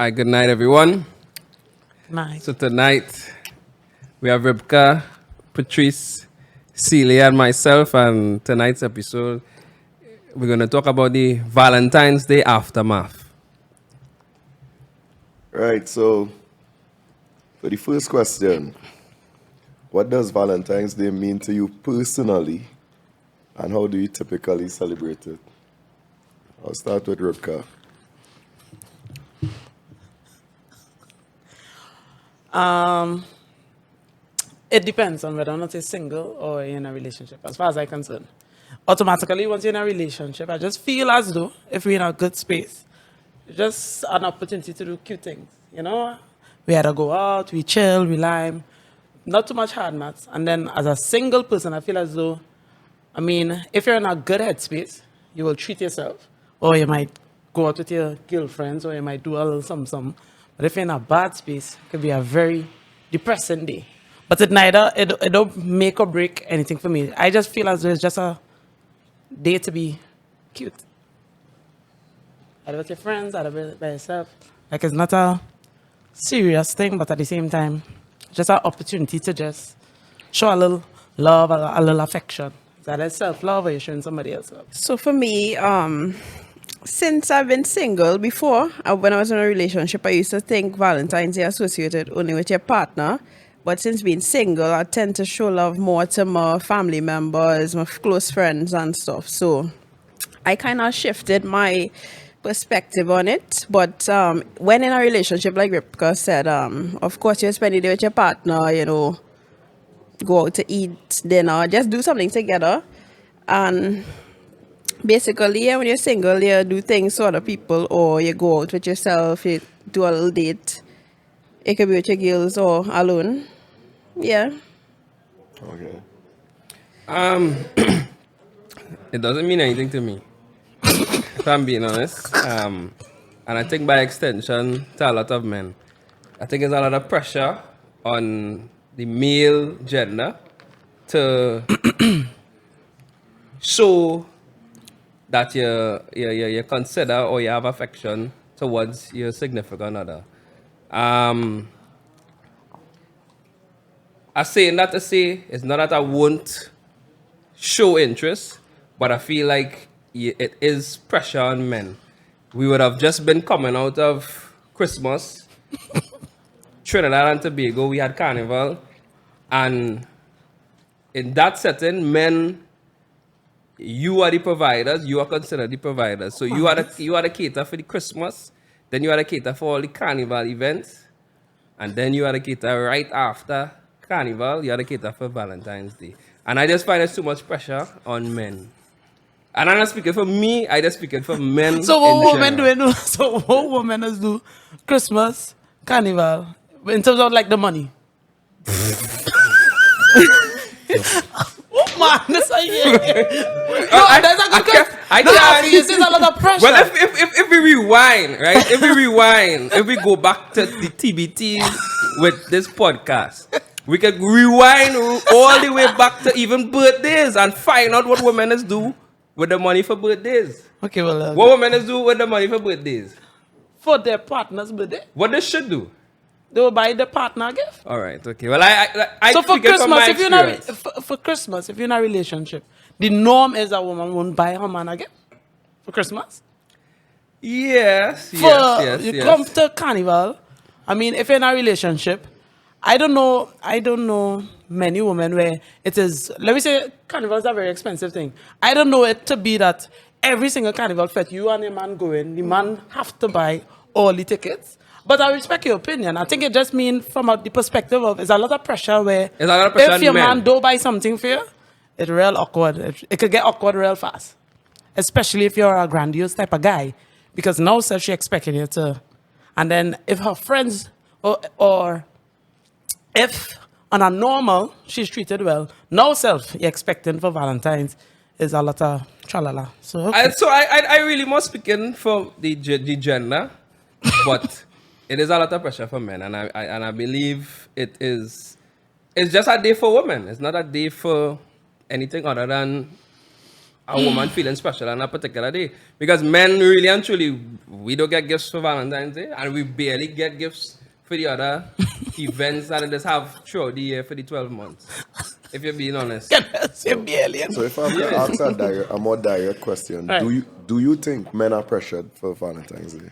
Hi, good night, everyone. Nice. So tonight we have Ribka, Patrice, Celia, and myself. And tonight's episode, we're going to talk about the Valentine's Day aftermath. Right, so for the first question, what does Valentine's Day mean to you personally, and how do you typically celebrate it? I'll start with Ribka. It depends on whether or not you're single or you're in a relationship, as far as I'm concerned. Automatically, once you're in a relationship, I just feel as though if we're in a good space, it's just an opportunity to do cute things, you know? We either go out, we chill, we lime, not too much hard maths. And then as a single person, I feel as though, if you're in a good headspace, you will treat yourself. Or you might go out with your girlfriends, or you might do a little something. But if you're in a bad space, it could be a very depressing day. But it don't make or break anything for me. I just feel as though it's just a day to be cute. Either with your friends, either by yourself. Like, it's not a serious thing, but at the same time, just an opportunity to just show a little love, a little affection. Is that self-love, or you're showing somebody else love? So for me, since I've been single before, when I was in a relationship, I used to think Valentine's Day associated only with your partner. But since being single, I tend to show love more to my family members, my close friends and stuff. So I kind of shifted my perspective on it. But when in a relationship, like Ripka said, of course you spend the day with your partner, you know, go out to eat dinner, just do something together. And basically, yeah, when you're single, you do things to other people, or you go out with yourself, you do a little date. It could be with your girls or alone. Yeah. Okay. It doesn't mean anything to me, if I'm being honest. And I think by extension to a lot of men. I think there's a lot of pressure on the male gender to show that you consider or you have affection towards your significant other. I say that to say it's not that I won't show interest, but I feel like it is pressure on men. We would have just been coming out of Christmas, Trinidad and Tobago, we had Carnival, and in that setting, men, you are the providers, you are considered the providers. So you are the cater for the Christmas, then you are the cater for all the Carnival events, and then you are the cater right after Carnival, you are the cater for Valentine's Day. And I just find there's too much pressure on men. And I'm not speaking for me, I just speaking for men. So what women general. do? So what women do? Christmas, Carnival, in terms of like the money. Oh man, that's a yeah. That's a good question. There's a lot of pressure. Well, if we rewind, right? If we go back to the TBT with this podcast, we can rewind all the way back to even birthdays and find out what women do with the money for birthdays. Okay, well, what women do with the money for birthdays? For their partner's birthday, what they should do? They will buy the partner a gift. All right, okay. Well, I so for Christmas, if you're for Christmas, if you're in a relationship, the norm is a woman won't buy her man a gift for Christmas. Yes. Come to Carnival. If you're in a relationship, I don't know many women where it is. Let me say, Carnival is a very expensive thing. I don't know it to be that every single Carnival fete, you and your man going, the man have to buy all the tickets. But I respect your opinion. I think it just means from the perspective of it's a lot of pressure where if your man don't buy something for you, it's real awkward. It could get awkward real fast. Especially if you're a grandiose type of guy. Because now self she expecting you to. And then if her friends or if on a normal she's treated well, now self you're expecting for Valentine's is a lot of tralala. So okay. I really must speaking for the gender, but it is a lot of pressure for men, and I believe it's just a day for women. It's not a day for anything other than a woman feeling special on a particular day. Because men really and truly, we don't get gifts for Valentine's Day, and we barely get gifts for the other events that they just have throughout the year for the 12 months. If you're being honest. Yes, you're alien. So if I have to ask a more direct question, Right. do you think men are pressured for Valentine's Day?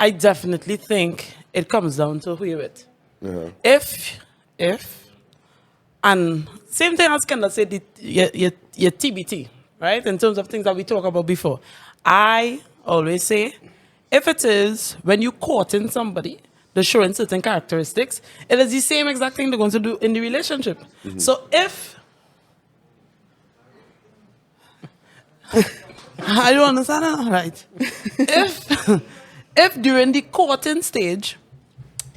I definitely think it comes down to who you're with. Yeah. If, and same thing as Kendall said, your TBT, right? In terms of things that we talked about before. I always say, if it is when you courting somebody, they're showing certain characteristics, it is the same exact thing they're going to do in the relationship. So if, I don't understand that, right? If during the courting stage,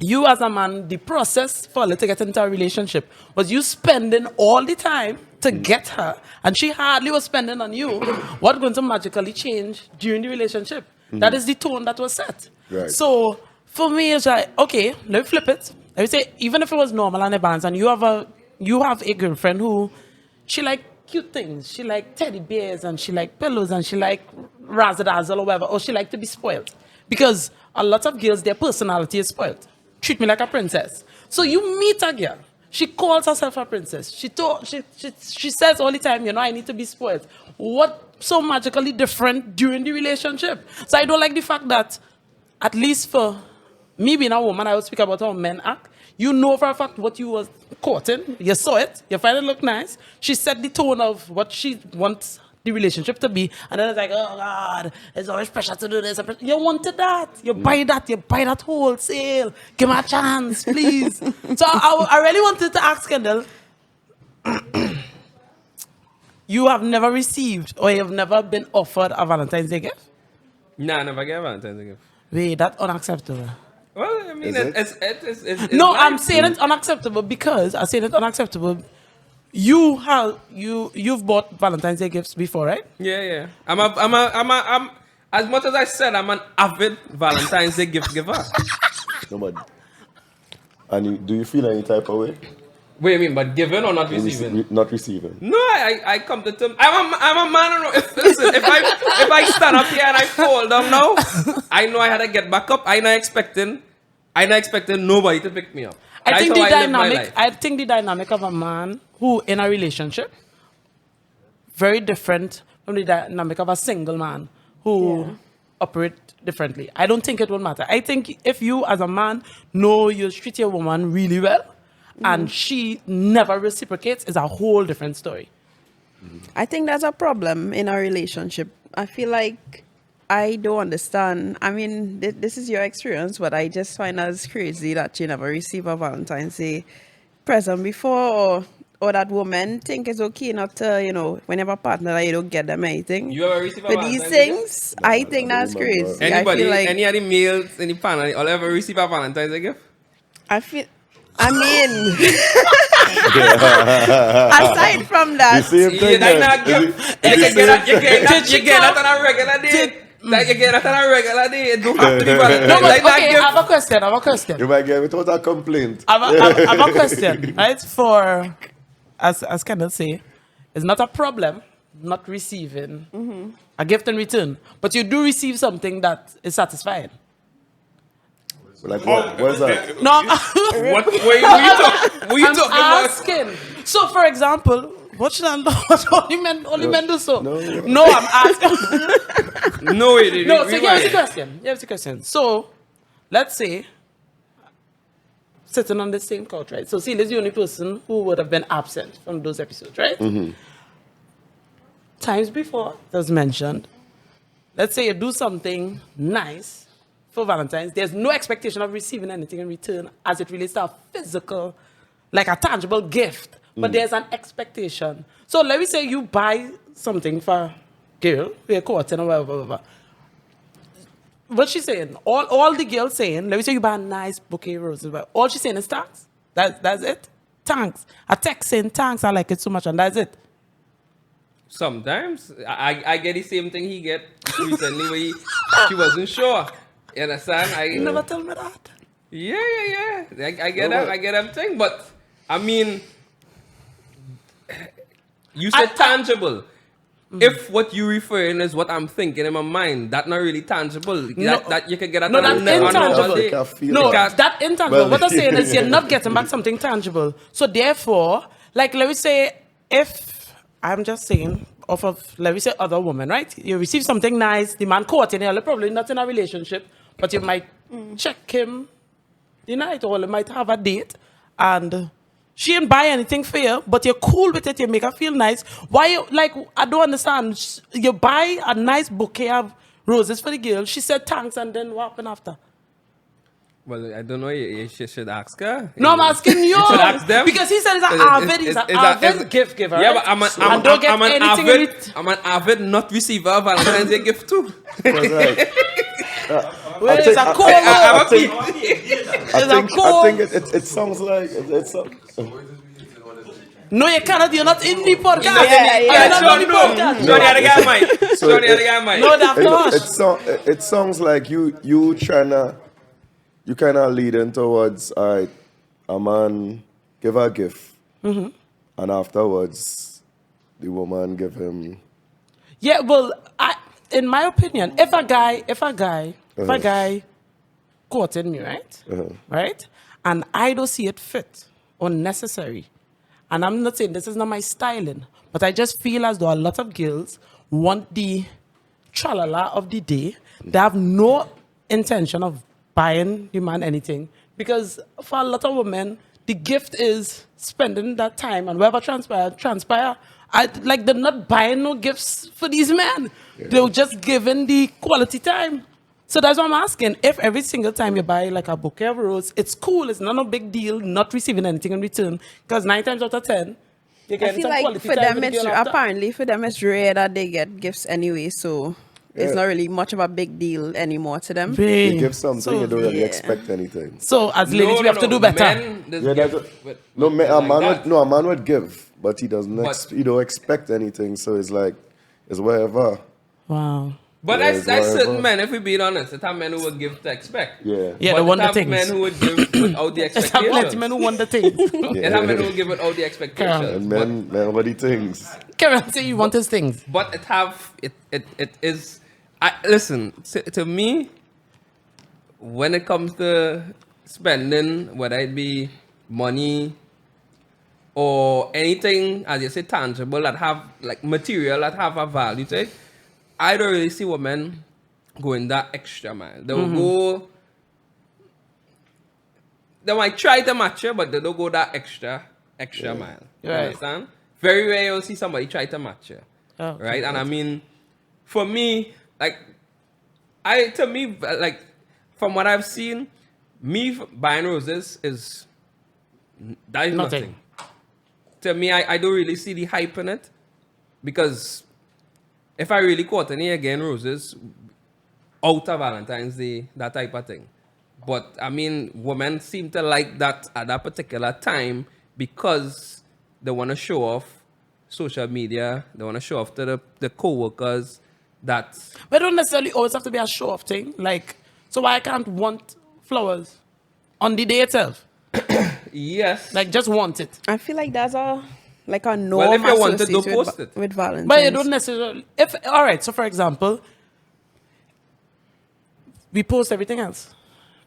you as a man, the process for her to get into a relationship was you spending all the time to get her, and she hardly was spending on you, what's going to magically change during the relationship? That is the tone that was set. Right. So for me, it's like, okay, let me flip it. Let me say, even if it was normal and advanced, and you have a girlfriend who, she like cute things, she like teddy bears, and she like pillows, and she like razzle-dazzle or whatever, or she like to be spoiled. Because a lot of girls, their personality is spoiled. Treat me like a princess. So you meet a girl. She calls herself a princess. She says all the time, you know, I need to be spoiled. What so magically different during the relationship? So I don't like the fact that, at least for me being a woman, I will speak about how men act. You know for a fact what you was courting. You saw it. You find it look nice. She set the tone of what she wants the relationship to be, and then it's like, oh God, there's always pressure to do this. You wanted that. You buy that wholesale. Give me a chance, please. So I really wanted to ask Kendall, you have never received or you have never been offered a Valentine's Day gift? Nah, I never get Valentine's Day gift. Wait, that's unacceptable. Well, I mean, it's No, life. I'm saying it's unacceptable because I say it's unacceptable. You've bought Valentine's Day gifts before, right? Yeah. I'm as much as I said, I'm an avid Valentine's Day gift giver. No, but, and do you feel any type of way? Wait, I mean, but giving or not receiving? Not receiving. No, I come to terms. I'm a man. Listen, if I stand up here and I fall down now, I know I had to get back up. I'm not expecting nobody to pick me up. I think live my life. I think the dynamic of a man who in a relationship very different from the dynamic of a single man who operate differently. I don't think it will matter. I think if you as a man know you treat your woman really well and she never reciprocates, it's a whole different story. I think that's a problem in a relationship. I feel like I don't understand. I mean, this is your experience, but I just find as crazy that you never receive a Valentine's Day present before, or that women think it's okay not to, you know, whenever partner that you don't get them anything. You ever receive a But these Valentine's Day gift? things, I think that's crazy. Anybody, I feel like, any of the males in the panel, all ever receive a Valentine's Day gift? I mean, aside from that, Same thing. You get that on a regular day. Like you get that on a regular day. It don't have to be Valentine's. No, but Like that okay, gift. I have a question. You might get without a complaint. I have a question, right? For, as Kendall say, it's not a problem not receiving a gift in return, but you do receive something that is satisfying. Like what's that? No, What were you I'm talking about? asking. So, for example, what should I do? What only men do so? No. I'm asking. No, it didn't. No, so here's the question. So, let's say, sitting on the same couch, right? So, Celia's the only person who would have been absent from those episodes, right? Times before, it was mentioned, let's say you do something nice for Valentine's. There's no expectation of receiving anything in return as it relates to a physical, like a tangible gift, but there's an expectation. So, let me say you buy something for a girl, you're courting or whatever. What she's saying, all the girls saying, let me say you buy a nice bouquet of roses, but all she's saying is thanks. That's it. Thanks. A text saying thanks, I like it so much, and that's it. Sometimes I get the same thing he get recently where she wasn't sure. You understand? You never tell me that. Yeah. I get that. I get that thing. But I mean, you said tangible. If what you referring is what I'm thinking in my mind, that not really tangible. That you can get at No, on that's a normal intangible. day. I feel No, that. that intangible. Well, What I'm saying is you're not getting back something tangible. So therefore, like let me say, if I'm just saying off of let me say other women, right? You receive something nice, the man caught in here, probably not in a relationship, but you might check him the night or you might have a date and she didn't buy anything for you, but you're cool with it, you make her feel nice. Why you like I don't understand. You buy a nice bouquet of roses for the girl, she said thanks, and then what happened after? Well, I don't know. You should ask her. No, I'm asking you. should ask them. Because he said he's an Is- avid, is- he's an is- avid gift giver. Yeah, right? but I'm And don't get an anything in avid. it. I'm an avid not receiver of Valentine's Day gift too. Because, like, Well, I it's think- a cool I'm look. a bee. I think it sounds like it's No, you cannot. You're not in the podcast. Yeah, You're not on the podcast. Show the other guy mic. So Show the other guy mic. No, that it sounds like you kind of leading towards all right, a man give her a gift, and afterwards the woman give him. Yeah, well, in my opinion, if a guy courted me, right? Right? And I don't see it fit or necessary. And I'm not saying this is not my styling, but I just feel as though a lot of girls want the tralala of the day. They have no intention of buying the man anything. Because for a lot of women, the gift is spending that time and whatever transpire. They're not buying no gifts for these men. They're just giving the quality time. So that's what I'm asking. If every single time you buy like a bouquet of roses, it's cool, it's not a big deal, not receiving anything in return. Because 9 times out of 10, you I get feel some like quality for time them, with the it's girl after. apparently for them it's rare that they get gifts anyway. So it's not really much of a big deal anymore to them. Babe. You give something, So- you don't really yeah. expect anything. So as ladies, we have to do better. Men, this Yeah, gift that's with- no, a like man that. would, a man would give, but he doesn't. But- He don't expect anything, so it's like it's whatever. Wow. But Yeah, I it's certain whatever. men, if we be honest, it's have men who would give to expect. Yeah. Yeah, But the wonder it have things. men who would give without the It's a expectations. plenty men who wonder things. It have men who would give without the expectations. And But men, what he thinks. Karen say you want his things. But it is. Listen to me. When it comes to spending, whether it be money or anything, as you say, tangible that have like material that have a value to it, I don't really see women going that extra mile. They will go. They might try to match you, but they don't go that extra mile. You Right. understand? Very rare you'll see somebody try to match you. Oh, Right? And I mean, for me, from what I've seen, buying roses is nothing. To me, I don't really see the hype in it. Because if I really caught any again roses out of Valentine's Day, that type of thing. But I mean, women seem to like that at that particular time because they want to show off social media. They want to show off to the co-workers that But it don't necessarily always have to be a show off thing. Like, so why I can't want flowers on the day itself? yes. Like, just want it. I feel like that's a norm Well, if you want it, don't associated post with, it. with Valentine's. But you don't necessarily. All right. So, for example, we post everything else.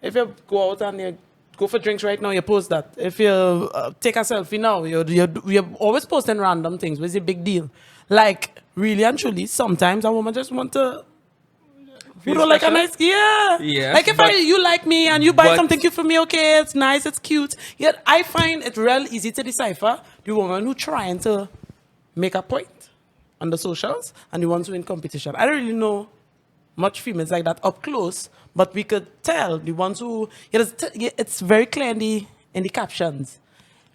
If you go out and you go for drinks right now, you post that. If you take a selfie now, you're always posting random things. What's the big deal? Like, really and truly, sometimes a woman just want to. You Feel don't like a special? nice, yeah. Yes, Like if but- you like me and you buy but- something cute for me, okay, it's nice, it's cute. Yet I find it real easy to decipher the woman who trying to make a point on the socials and the ones who in competition. I don't really know much females like that up close, but we could tell the ones who it's very clear in the captions.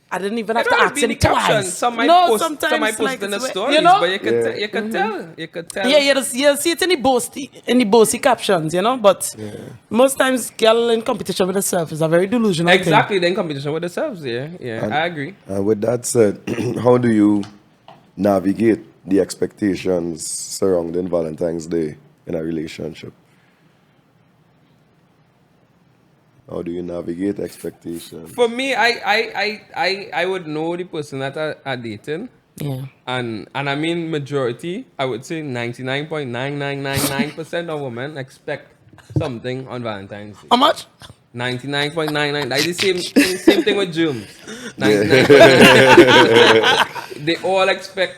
I didn't even have It to always ask be any the captions. twice. Some might No, post, sometimes some might post like in the it's stories, you know? but you can Yeah. tell. You can tell. Yeah, you see it in the bossy captions, you know. But most times, girl in competition with herself is a very delusional thing. Exactly, they're in competition with themselves. Yeah, I agree. And with that said, how do you navigate the expectations surrounding Valentine's Day in a relationship? How do you navigate expectations? For me, I would know the person that are dating, Yeah. And I mean majority, I would say 99.9999% of women expect something on Valentine's Day. How much? 99.99. Like the same thing with germs. Yeah. 99.99. They all expect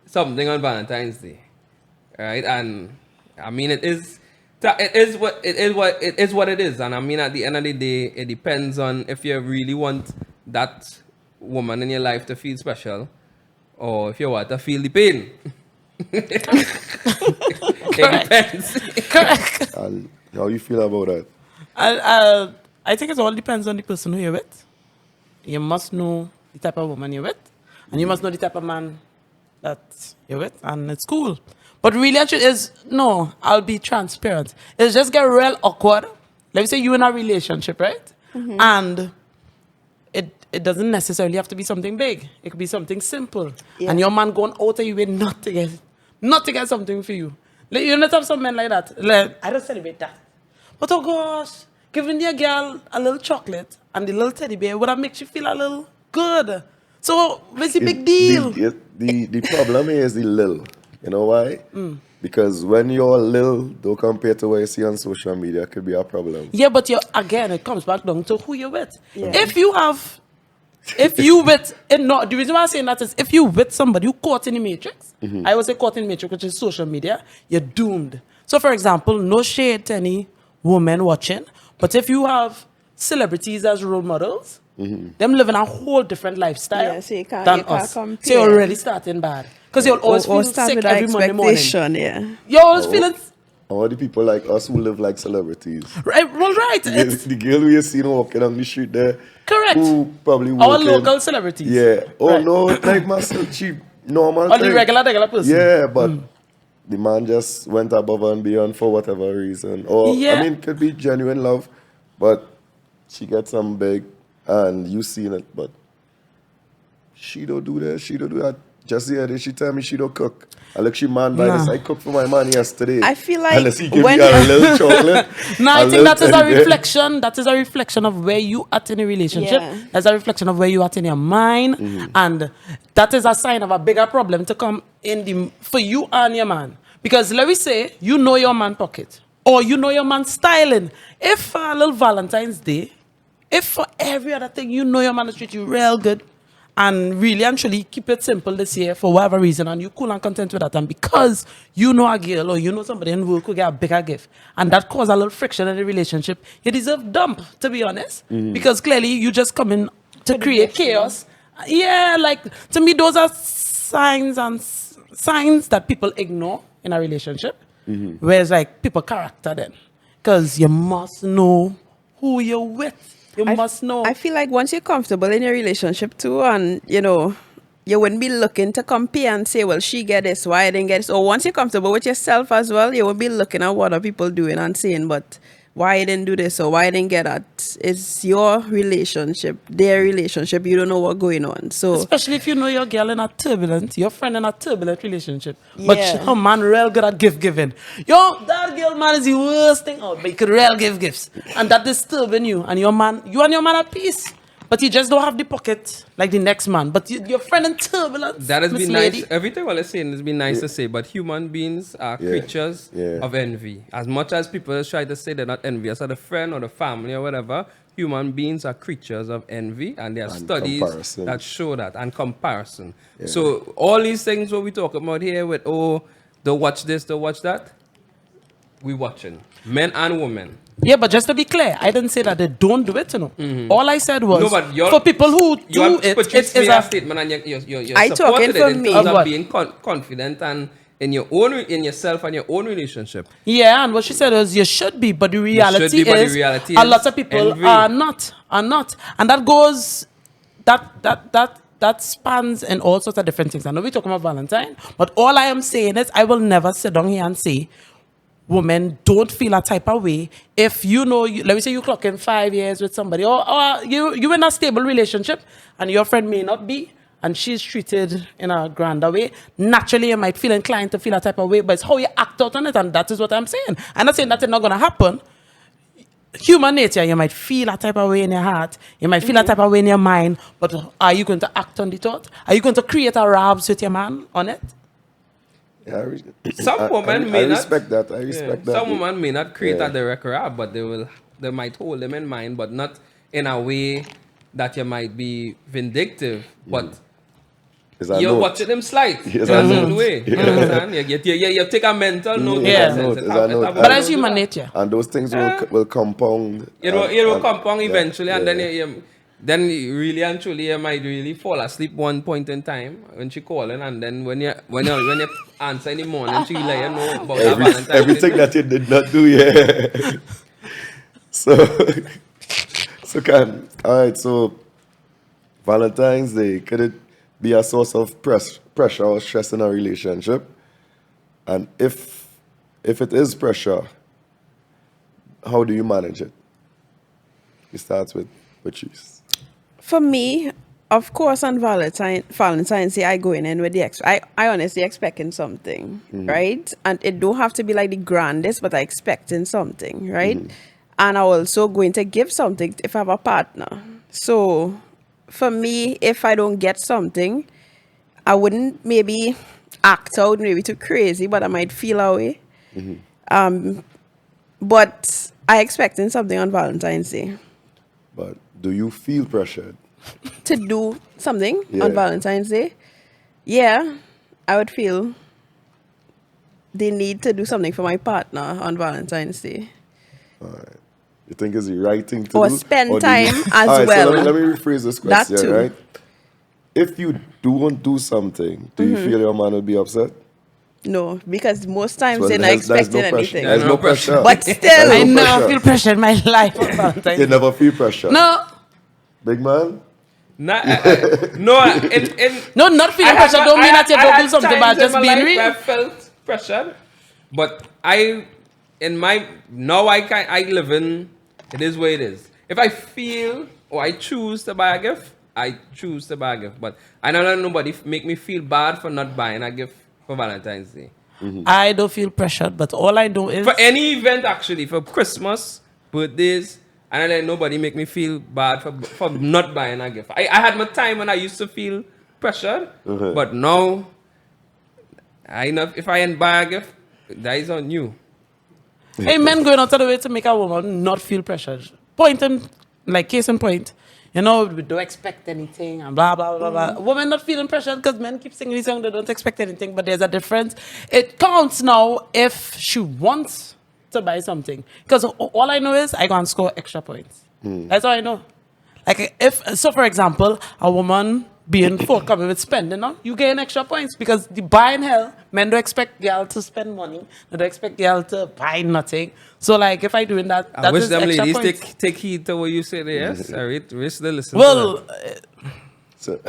something on Valentine's Day, right? And I mean, it is what it is. And I mean, at the end of the day, it depends on if you really want that woman in your life to feel special, or if you want to feel the pain. It depends. Correct. And how you feel about that? I think it all depends on the person who you're with. You must know the type of woman you're with, and you must know the type of man that you're with, and it's cool. But really, actually, I'll be transparent. It's just get real awkward. Let me say you're in a relationship, right? And it doesn't necessarily have to be something big. It could be something simple. Yeah. And your man going out of you way not to get something for you. Like, you not have some men like that. Like, I don't celebrate that. But oh gosh, giving your girl a little chocolate and the little teddy bear would have make you feel a little good. So what's the big deal? The problem here is the lil. You know why? Because when you're lil, don't compare to what you see on social media, could be a problem. Yeah, but again, it comes back down to who you're with. Yeah. The reason why I'm saying that is if you with somebody who caught in the matrix, I would say caught in the matrix, which is social media, you're doomed. So, for example, no shade to any woman watching, but if you have celebrities as role models, them living a whole different lifestyle Yeah, so you can't- than you can't us. compare. So you're already starting bad. Because you'll always Or feel start sick with every that Monday morning. expectation, yeah. You're always feeling... All the people like us who live like celebrities. Right, well, right. The, It's the girl we seen walking on the street there. correct. Who probably Our working. local celebrities. Yeah. Oh Right. no, like myself, cheap, normal. Or the thing. regular person. Yeah, but the man just went above and beyond for whatever reason. Or Yeah. I mean, could be genuine love, but she gets some big, and you seen it, but she don't do that. She don't do that. Just the other day, she tell me she don't cook. I look, she man by this. Nah. I cooked for my man yesterday. I feel like unless he give when- me a little chocolate. No, I a think little that is a teddy bear. reflection. That is a reflection of where you at in a relationship. Yeah. That's a reflection of where you at in your mind, and that is a sign of a bigger problem to come for you and your man. Because let me say, you know your man pocket, or you know your man styling. If for a little Valentine's Day, if for every other thing, you know your man will treat you real good, and really and truly keep it simple this year for whatever reason, and you cool and content with that, and because you know a girl or you know somebody in work who get a bigger gift, and that cause a little friction in the relationship, you deserve dump, to be honest, because clearly you just come in to create chaos. Yeah, like to me, those are signs that people ignore in a relationship, whereas like people character then, because you must know who you're with. You must know. I feel like once you're comfortable in your relationship too, and you wouldn't be looking to compare and say, well, she get this, why I didn't get this. Or once you're comfortable with yourself as well, you won't be looking at what other people doing and saying, but why I didn't do this or why I didn't get that. It's your relationship, their relationship. You don't know what's going on. So especially if you know your girl in a turbulent, your friend in a turbulent relationship. But Yeah. her man real good at gift giving. Yo, that girl man is the worst thing out, but he could real give gifts. And that disturbing you. And you and your man at peace. But you just don't have the pocket like the next man. But your friend in turbulence. That has Miss been Lady. nice. Everything what I'm saying has been nice to say, but human beings are Yeah. creatures Yeah. of envy. As much as people try to say they're not envious of the friend or the family or whatever, human beings are creatures of envy, and there are And studies comparison. that show that, and comparison. So all these things what we talk about here with, don't watch this, don't watch that, we watching. Men and women. Yeah, but just to be clear, I didn't say that they don't do it, All I said was, No, but you're- for people who do it, but you it's made a a... statement and you're I supported talking it for in me. terms Of of what? being confident and in yourself and your own relationship. Yeah, and what she said was you should be, but the reality be, but the is reality a is lot of people envy. are not, and that goes that spans in all sorts of different things. I know we're talking about Valentine, but all I am saying is I will never sit down here and say women don't feel a type of way if let me say you clock in 5 years with somebody, or you in a stable relationship and your friend may not be, and she's treated in a grander way. Naturally, you might feel inclined to feel a type of way, but it's how you act out on it, and that is what I'm saying. I'm not saying that it's not going to happen. human nature, you might feel a type of way in your heart, you might feel a type of way in your mind, but are you going to act on the thought? Are you going to create a rabs with your man on it? Yeah, Some women I may not. respect that. I respect that. Some women may not create Yeah. a direct rap, but they might hold them in mind, but not in a way that you might be vindictive. But It's a you're note. watching them slide Yes, in a I certain know. way. You understand? You take a mental note. Yeah. in that sense. It's a note. But that's human nature. And those things will compound. It will and- compound yeah, eventually, and yeah, then you really and truly you might really fall asleep one point in time when she calling, and then when you answer in the morning, she let you know about that Valentine's Day. everything that you did not do, yeah. So, all right, so Valentine's Day, could it be a source of pressure or stress in a relationship? And if it is pressure, how do you manage it? It starts with Patrice. For me, of course, on Valentine's Day, I go in with I honestly expecting something, right? And it don't have to be like the grandest, but I expecting something, right? And I also going to give something if I have a partner. So for me, if I don't get something, I wouldn't maybe act out maybe too crazy, but I might feel away. But I expecting something on Valentine's Day. But do you feel pressured? To do something Yeah. on Valentine's Day, yeah, I would feel the need to do something for my partner on Valentine's Day. You think it's the right thing to Or do? spend do you- time as All right, well. So let me rephrase this That question, too. right? If you don't do something, do you feel your man will be upset? No, because most times So they're not there's no expecting pressure. anything. There's no pressure. But still, There's I no never pressure. feel pressure in my life on Valentine's You Day. never feel pressure. No, Big man? No, not feeling pressure don't mean that you don't do something, but just being I real. felt pressure, but I live in, it is what it is. If I feel or I choose to buy a gift, I choose to buy a gift. But I don't let nobody make me feel bad for not buying a gift for Valentine's Day. I don't feel pressured, but all I do is For any event, actually, for Christmas, birthdays, I don't let nobody make me feel bad for not buying a gift. I had my time when I used to feel pressured, but now, if I ain't buy a gift, that is on you. hey, men going out of the way to make a woman not feel pressured. Case in point, we don't expect anything and blah, blah, blah, blah. Women not feeling pressured because men keep singing this song, they don't expect anything, but there's a difference. It counts now if she wants to buy something. Because all I know is I can score extra points. That's all I know. For example, a woman being forthcoming with spending, you gain extra points because the buying hell, men don't expect girl to spend money. They don't expect girl to buy nothing. So if I doing that, I that wish is them extra ladies points. take heed to what you say there. Yes, I wish they listen. Well, to that. So,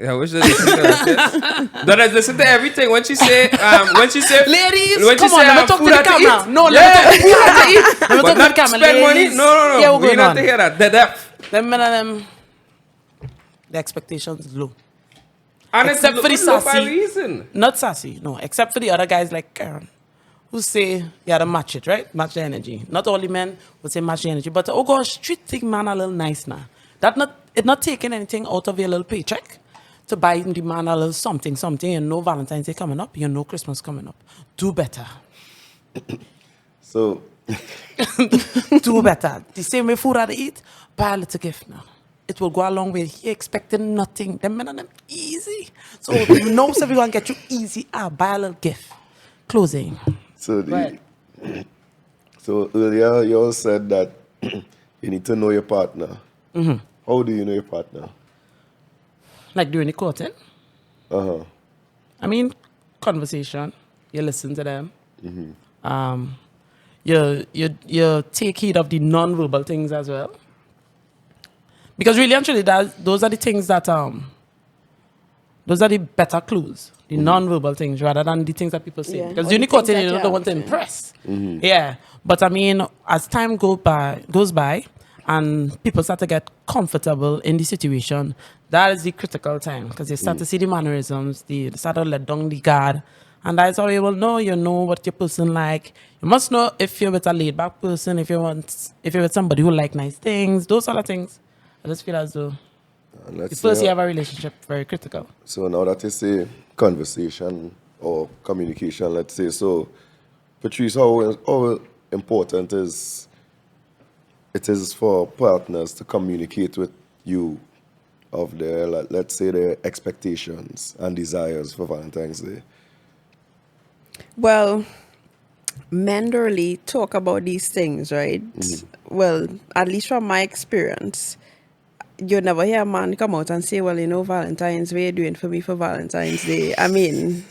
I wish they listen to that. Yes. Don't I listen to everything when she say ladies, when she come on, say, let me talk to food the at camera. eat. No, Yeah. let me talk to the But camera. not spend money. Ladies. No. Yeah, We we're not going to on. hear that. The depth. Them men and them, the expectations low. And Except for the it's low for a sassy. reason. Not sassy, no. Except for the other guys like Karen, who say you gotta match it, right? Match the energy. Not all the men would say match the energy, but oh gosh, treat the man a little nice now. It's not taking anything out of your little paycheck to buy the man a little something. You know Valentine's Day coming up, you know Christmas coming up. Do better. so Do better. The same way food I eat, buy a little gift now. It will go a long way. He expecting nothing. Them men and them easy. So you know so we gonna get you easy. Buy a little gift. Closing. So earlier you all said that you need to know your partner. How do you know your partner? Like during the courting. Uh-huh. I mean, conversation. You listen to them. You take heed of the non-verbal things as well. Because really and truly, those are the things that those are the better clues, the non-verbal things rather than the things that people say. Yeah. Because Or during the the courting, things you that don't you want to have to- impress. Yeah, but I mean, as time goes by, and people start to get comfortable in the situation, that is the critical time because you start to see the mannerisms, they start to let down the guard, And that's how you will know. You know what your person like. You must know if you're with a laid back person, if you're with somebody who like nice things, those sort of things. I just feel as though And let's the first say, you have a relationship very critical. so now that you say conversation or communication, let's say, so Patrice, how important it is for partners to communicate with you of their, let's say, their expectations and desires for Valentine's Day? Well, men don't really talk about these things, right? Well, at least from my experience, you never hear a man come out and say, well, you know, Valentine's, what are you doing for me for Valentine's Day? I mean,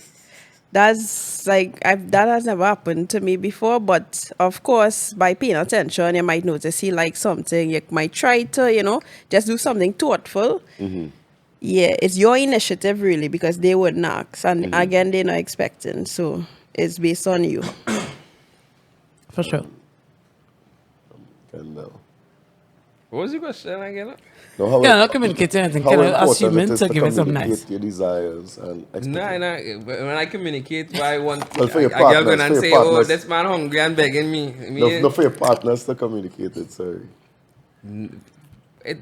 that's like, that has never happened to me before, but of course, by paying attention, you might notice he likes something. You might try to, you know, just do something thoughtful. Yeah, it's your initiative, really, because they wouldn't ask. And again, they're not expecting. So it's based on you. For sure. And, What was your question again? now, how, Yeah, not communicating anything. how Can I important assume it it is to to give it some communicate nice? your desires and expectations? Nah. When I communicate, why I want Well, for your a girl partners, going and for say, your oh, partners. this man hungry and begging me. No, for your partners to communicate it, sorry.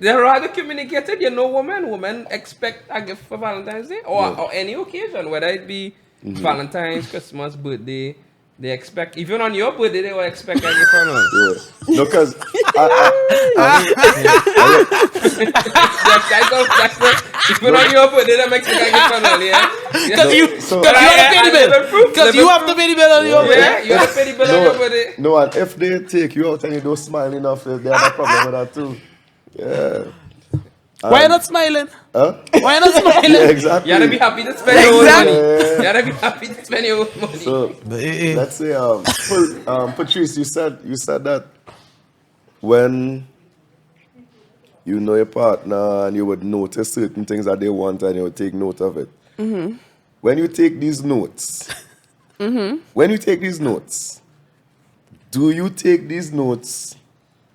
They're rather communicated. You know, women expect a gift for Valentine's Day or any occasion, whether it be Valentine's, Christmas, birthday. They expect, even on your birthday, they will expect a gift from us. Yeah. No, because Even on your birthday, they expect a gift from us, yeah? Because you, so- cause you have to pay the bill. Living proof, Because you living have to pay the bill on your bill. Yeah, you have to pay the bill on your birthday. no, and if they take you out and you don't smile enough, they have a problem with that too. Yeah. Why you not smiling? Huh? Why you not smiling? Yeah, exactly. You gotta be happy to spend your own money. Exactly. You gotta be happy to spend your own money. So let's say, Patrice, you said that when you know your partner and you would notice certain things that they want and you would take note of it. When you take these notes, do you take these notes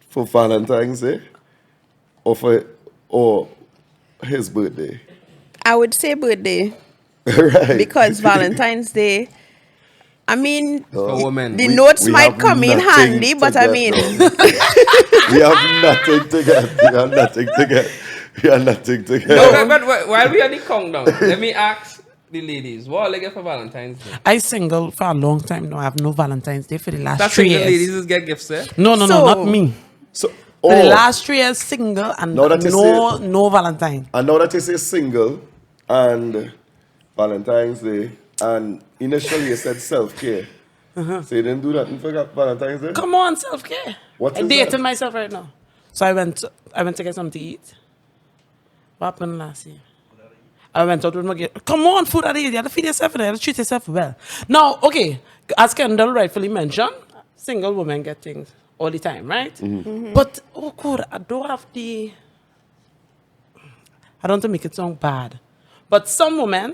for Valentine's Day or his birthday? I would say birthday Right. because Valentine's Day, I mean, For women. the notes we might have come in nothing handy, to but I get, mean, though. We have nothing to get. We have nothing to get. We have nothing to get. No, but while we are the countdown, let me ask the ladies, what are they get for Valentine's Day? I single for a long time now. I have no Valentine's Day for the last That's 3 the years. ladies is get gifts, eh? No, So- not me. So, For the last 3 years, single and Now that you no Valentine. and now that you say single and Valentine's Day, and initially you said self-care. So you didn't do that for Valentine's Day? Come on, self-care. What I'm is dating that? myself right now. So I went to get something to eat. What happened last year? I went out with my girl. Come on, food at the You have to feed yourself. You have to treat yourself well. Now, okay, as Kendall rightfully mentioned, single women get things all the time, right? But, oh God, I don't want to make it sound bad. But some women,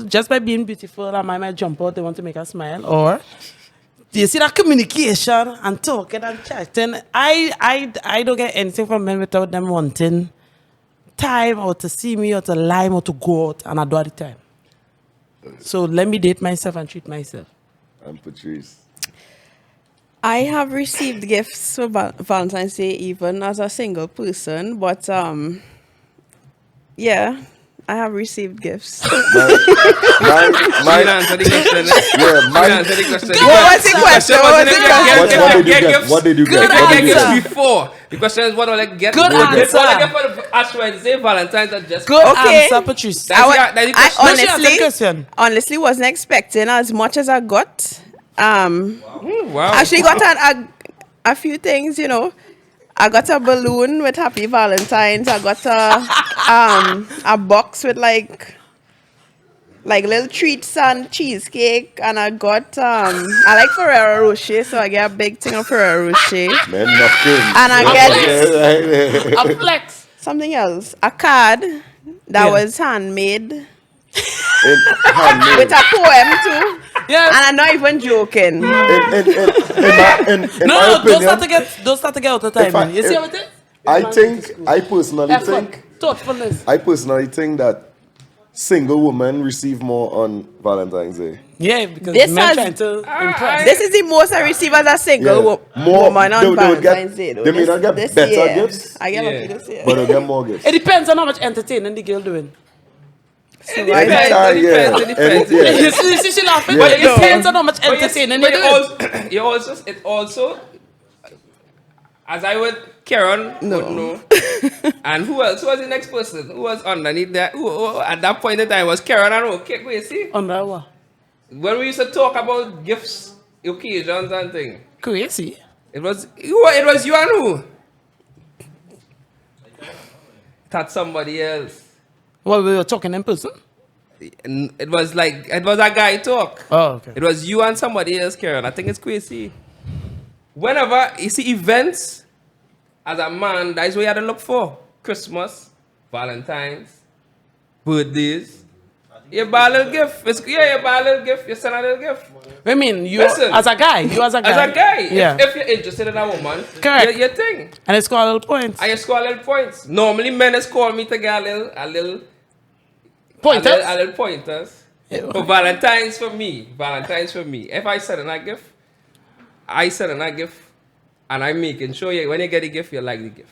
just by being beautiful, I might jump out, they want to make her smile. Or, do you see that communication and talking and chatting? I don't get anything from men without them wanting time or to see me or to lie or to go out, and I do all the time. So let me date myself and treat myself. I'm Patrice. I have received gifts for Valentine's Day even as a single person, but yeah, I have received gifts. You didn't answer the question, eh? Yeah, You didn't answer the question. What was the question? What was the question? What did you get? What did you get? If What you did get you get? gifts before, the question is what do I get? Good What answer. I get for Ash Wednesday, Valentine's, or just Good Okay. answer, Patrice. That's the question. No, she answered the question. honestly wasn't expecting as much as I got. Wow. Actually got a few things, I got a balloon with Happy Valentine's. I got a box with like little treats and cheesecake, and I got I like Ferrero Rocher, so I get a big thing of Ferrero Rocher, Man, nothing. and I get A flex. something else, a card that Yeah. was handmade Handmade. with a poem too, Yes. and I'm not even joking. In my No, opinion, don't start to get out of time. If I- Man. You see if- how it is? I personally think Thoughtfulness. that single women receive more on Valentine's Day? Yeah, because This men has- trying to impress. This is the most I receive as a single More, woman on they would Valentine's Day. they may not get better year. gifts, I get Yeah. lucky this year. but they'll get more gifts. It depends on how much entertaining the girl doing. It why- depends. It depends. It depends. Yeah. You see she laughing, Yeah. but it depends on how much But entertaining but you do. it also, as I would, Karen would know. And who else? Who was the next person? Who was underneath that? Who at that point in time was Karen and okay, wait, see? On that one. When we used to talk about gifts, occasions and things, Crazy. it was you and who? That somebody else. Well, we were talking in person. And it was a guy talk. Oh, okay. It was you and somebody else, Karen. I think it's crazy. Whenever you see events, as a man, that is what you have to look for. Christmas, Valentine's, birthdays. You buy a little gift. You buy a little gift. You send a little gift. I mean, you Listen. as a guy. As a guy, Yeah. if you're interested in a woman, Correct. your thing. And it's called a little points. And you score a little points. Normally, men is call me to get a little Pointers? A little pointers. Yeah. For Valentine's for me. If I send in a gift, and I'm making sure when you get the gift, you like the gift.